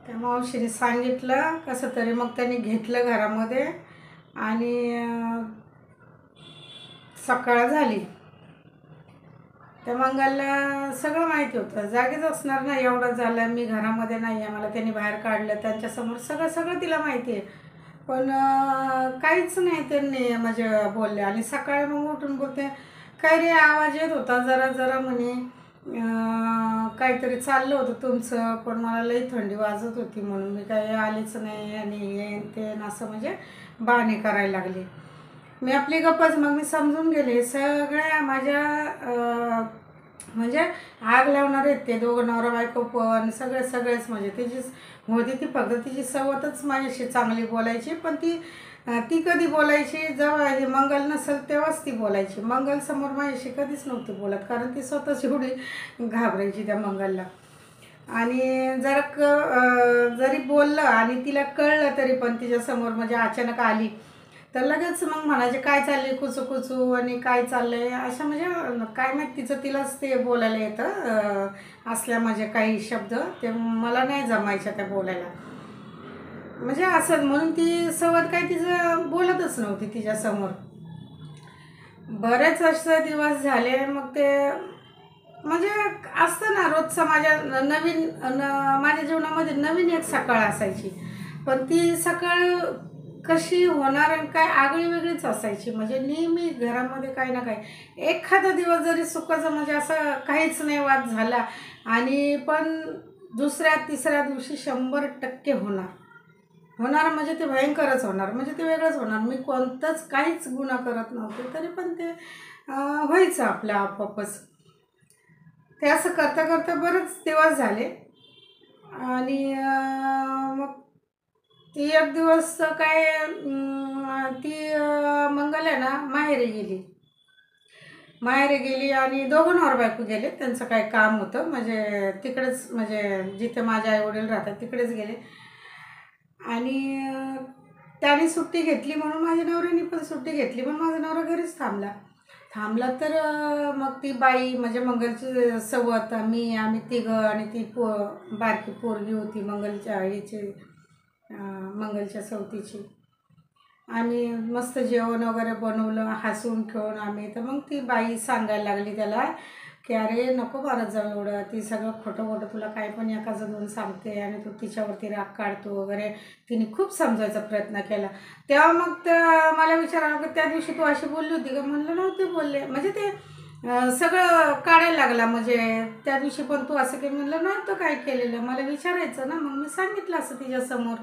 त्या मावशीने सांगितलं कसं तरी, मग त्यांनी घेतलं घरामध्ये आणि सकाळ झाली. त्या मंगलला सगळं माहिती होतं, जागीच असणार ना, एवढं झालं मी घरामध्ये नाही आहे, मला त्यांनी बाहेर काढलं, त्यांच्यासमोर सगळं सगळं तिला माहिती आहे. पण काहीच नाही त्यांनी म्हणजे बोलले. आणि सकाळी मग उठून बोलते, काय रे आवाज येत होता जरा जरा म्हणे, काहीतरी चाललं होतं तुमचं, पण मला लई थंडी वाजत होती म्हणून मी काही आलीच नाही आणि हे ते असं म्हणजे बहाणे करायला लागले. मी आपली गप्पच. मग मी समजून गेले सगळ्या माझ्या म्हणजे आग लावणार आहेत ते दोघं नवरा बायको, पण सगळेच म्हणजे तिचीच होती ती, फक्त तिची सवतच माझ्याशी चांगली बोलायची. पण ती कधी बोलायची जेव्हा हे मंगल नसेल तेव्हाच ती बोलायची. मंगल समोर माझ्याशी कधीच नव्हती बोलत, कारण ती स्वतःच एवढी घाबरायची त्या मंगलला. आणि जरी बोललं आणि तिला कळलं तरी पण तिच्यासमोर म्हणजे अचानक आली तर लगेच मग म्हणायचे काय चालले कुचू कुचू आणि काय चाललंय असं, म्हणजे काय माहीत तिचं तिलाच ते बोलायला येतं असल्या म्हणजे काही शब्द ते मला नाही जमायच्या त्या बोलायला, म्हणजे असं म्हणून ती सवत काही तिचं बोलतच नव्हती तिच्यासमोर. बरेच असे दिवस झाले. मग ते म्हणजे असतं ना रोजचं माझ्या माझ्या जीवनामध्ये नवीन एक सकाळ असायची, पण ती सकाळ कशी होणार आणि काय आगळी वेगळीच असायची. म्हणजे नेहमी घरामध्ये काही ना काही एखादा दिवस जरी सुखाचा म्हणजे असं काहीच नाही वाद झाला आणि पण दुसऱ्या तिसऱ्या दिवशी 100% होणार म्हणजे ते भयंकरच होणार, म्हणजे ते वेगळंच होणार. मी कोणतंच काहीच गुन्हा करत नव्हते तरी पण ते व्हायचं आपलं आपोआपच. ते असं करता करता बरेच दिवस झाले. आणि मग ती एक दिवस काय ती मंगल आहे ना माहेरी गेली आणि दोघं नवरा बायको गेले. त्यांचं काय काम होतं म्हणजे तिकडेच, म्हणजे जिथे माझे आई वडील राहतात तिकडेच गेले. आणि त्याने सुट्टी घेतली म्हणून माझ्या नवऱ्याने पण सुट्टी घेतली, पण माझा नवरा घरीच थांबला. तर मग ती बाई म्हणजे मंगलची सवत आम्ही तिघं आणि ती बारकी पोरगी होती मंगलच्या मंगलच्या सवतीची. आम्ही मस्त जेवण वगैरे बनवलं, हसून खेळून आम्ही. तर मग ती बाई सांगायला लागली त्याला की अरे नको मारत जाऊ एवढं, ती सगळं खोटं तुला काय पण एकाचं दोन सांगते आणि तू तिच्यावरती राग काढतो वगैरे. तिने खूप समजायचा प्रयत्न केला. तेव्हा मग मला विचारावं की त्या दिवशी तू अशी बोलली होती का? म्हणलं नव्हती बोलले. म्हणजे ते सगळं काढायला लागला, म्हणजे त्या दिवशी पण तू असं काही. म्हणलं नव्हतं काय केलेलं, मला विचारायचं ना, मग मी सांगितलं असं तिच्यासमोर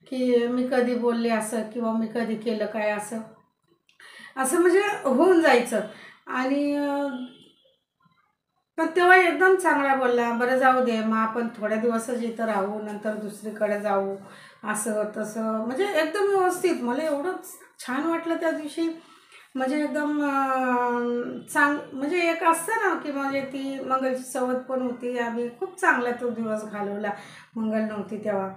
की मी कधी बोलले असं किंवा मी कधी केलं काय असं म्हणजे होऊन जायचं. आणि पण तेव्हा एकदम चांगला बोलला, बरं जाऊ दे मग आपण थोड्या दिवसच इथं राहू, नंतर दुसरीकडे जाऊ, असं तसं म्हणजे एकदम व्यवस्थित. मला एवढं छान वाटलं त्या दिवशी, म्हणजे एकदम म्हणजे एक असतं ना की म्हणजे ती मंगलची सवत पण होती. आम्ही खूप चांगला तो दिवस घालवला मंगल नव्हती तेव्हा.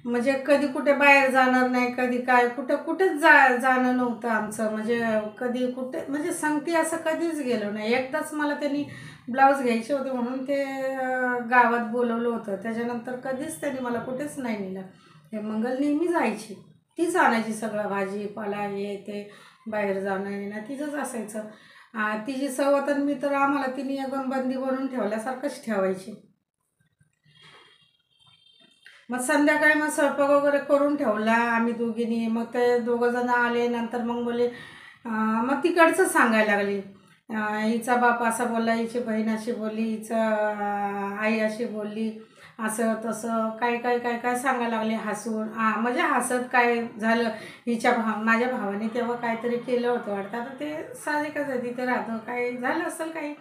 म्हणजे कधी कुठे बाहेर जाणार नाही, कधी काय कुठेच जाणं नव्हतं आमचं. म्हणजे कधी कुठे म्हणजे संगती असं कधीच गेलो नाही. एकदाच मला त्यांनी ब्लाऊज घ्यायचे होते म्हणून ते गावात बोलवलं होतं, त्याच्यानंतर कधीच त्यांनी मला कुठेच नाही नेलं. हे मंगल नेहमी जायची, तीच आणायची सगळं भाजीपाला हे ते, बाहेर जाणं येणं तिचंच असायचं. तिची सवत आणि मी तर आम्हाला तिने एकदम बंदी बनवून ठेवल्यासारखंच ठेवायची. मग संध्याकाळी मग स्वयंपाक वगैरे करून ठेवला आम्ही दोघींनी. मग ते दोघंजण आले नंतर मग बोले, मग तिकडचं सांगायला लागली, हिचा बाप असा बोलला, हिची बहीण अशी बोलली, हिचं आई अशी बोलली, असं तसं काय काय काय काय सांगायला लागले हसून. म्हणजे हसत काय झालं, माझ्या भावाने तेव्हा काहीतरी केलं होतं वाटतं. आता ते साहजिकच आहे, तिथे राहतं, काही झालं असेल काही.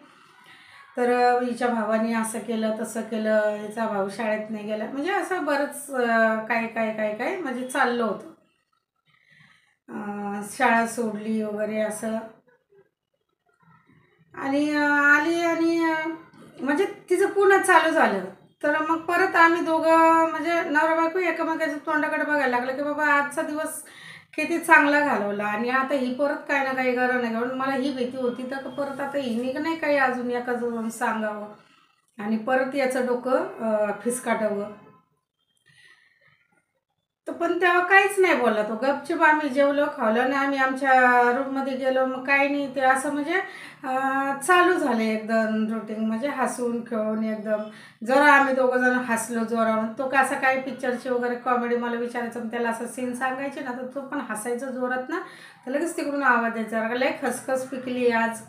तर हिच्या भावाने असं केलं तसं केलं, हिचा भाऊ शाळेत नाही गेला, म्हणजे असं बरंच काय काय काय काय म्हणजे चाललं होतं. शाळा सोडली वगैरे असं. आणि आली आणि म्हणजे तिचं पुन्हा चालू झालं. तर मग परत आम्ही दोघं म्हणजे नवरा बायको एकमेकाच्या तोंडाकडे बघायला लागलं की बाबा आजचा दिवस किती चांगला घालवला आणि आता ही परत काही ना काही गरज नाही. म्हणून मला ही भीती होती तर परत आता हिने नाही काही अजून एकाचं सांगावं आणि परत याचं डोकं फिसकाटावं. तर पण तेव्हा काहीच नाही बोलला तो. गपचूप आम्ही जेवलो, खावलं आणि आम्ही आमच्या रूममध्ये गेलो. मग काही नाही, ते असं म्हणजे चालू झाले एकदम रूटीन, म्हणजे हसून खेळून एकदम. जरा आम्ही दोघं जण हसलो जोरात. तो कसा काही पिक्चरची वगैरे कॉमेडी मला विचारायचं, पण त्याला असं सीन सांगायचे ना, तर तो पण हसायचा जोरात ना, तर लगेच तिकडून आवाज द्यायचा, लय खसखस पिकली आज,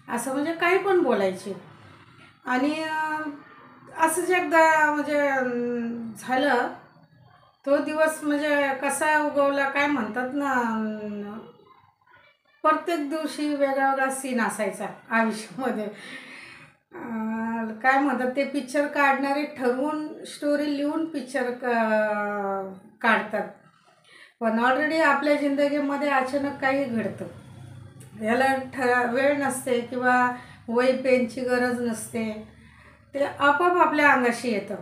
असं म्हणजे काही पण बोलायचे. आणि असंच एकदा म्हणजे झालं. तो दिवस म्हणजे कसा उगवला काय म्हणतात ना, प्रत्येक दिवशी वेगळा वेगळा सीन असायचा आयुष्यामध्ये. काय म्हणतात ते, पिक्चर काढणारे ठरवून स्टोरी लिहून पिक्चर काढतात, पण ऑलरेडी आपल्या जिंदगीमध्ये अचानक काही घडतं. याला वेळ नसते किंवा वही पेनची गरज नसते, ते आपोआप आपल्या अंगाशी येतं.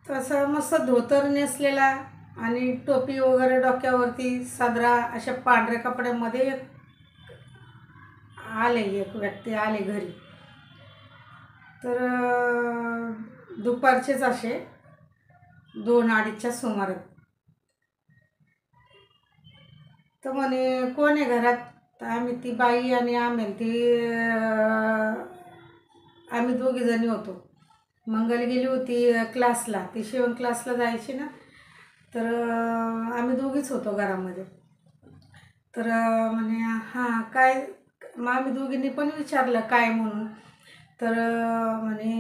तसं मस्त धोतर नेसलेला आणि टोपी वगैरे डोक्यावरती, सदरा, अशा पांढऱ्या कपड्यामध्ये एक व्यक्ती आले घरी. तर दुपारचेच असे 2-2:30च्या सुमारास. तर म्हणे कोण आहे घरात. तर आम्ही, ती बाई आणि आम्ही दोघी जणी होतो. मंगल गेली होती क्लासला, ती शिवण क्लासला जायची ना, तर आम्ही दोघीच होतो घरामध्ये. तर म्हणे हां काय, मग आम्ही दोघींनी पण विचारलं काय म्हणून. तर म्हणे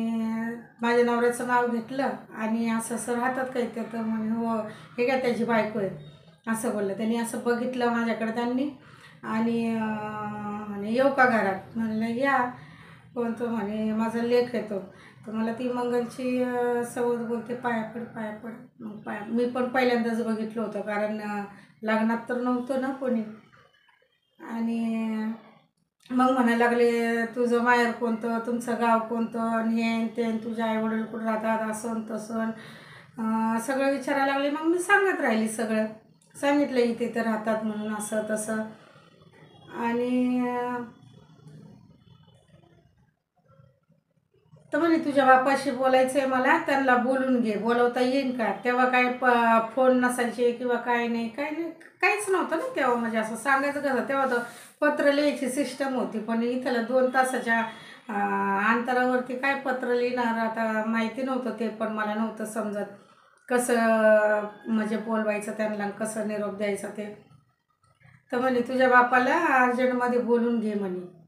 माझ्या नवऱ्याचं नाव घेतलं आणि असं असं राहतात काही ते. तर म्हणे हो, हे काय त्याची बायको आहे, असं बोललं. त्यांनी असं बघितलं माझ्याकडे त्यांनी आणि म्हणे येऊ का घरात. म्हणलं या. कोणतं म्हणे माझा लेक येतो. तर मला ती मंगलची सवत बोलते, पाया पड पाया पड. मग मी पण पहिल्यांदाच बघितलं होतं, कारण लग्नात तर नव्हतं ना कोणी. आणि मग म्हणायला लागले तुझं माहेर कोणतं, तुमचं गाव कोणतं, आणि हे ते, तुझे आईवडील कुठं राहतात, असं तसं सगळं विचारायला लागले. मग मी सांगत राहिली, सगळं सांगितलं इथे इथे राहतात म्हणून, असं तसं. आणि तर म्हणे तुझ्या बापाशी बोलायचं आहे मला, त्यांना बोलून घे, बोलवता येईन का. तेव्हा काय फोन नसायचे किंवा काय नाही, काहीच नव्हतं ना तेव्हा. म्हणजे असं सांगायचं कसं, तेव्हा तर पत्र लिहायची सिस्टम होती, पण इथलं 2 तासाच्या अंतरावरती काय पत्र लिहिणार. आता माहिती नव्हतं ते, पण मला नव्हतं समजत कसं म्हणजे बोलवायचं त्यांना, कसं निरोप द्यायचा ते. तर म्हणे तुझ्या बापाला अर्जंटमध्ये बोलून घे म्हणे.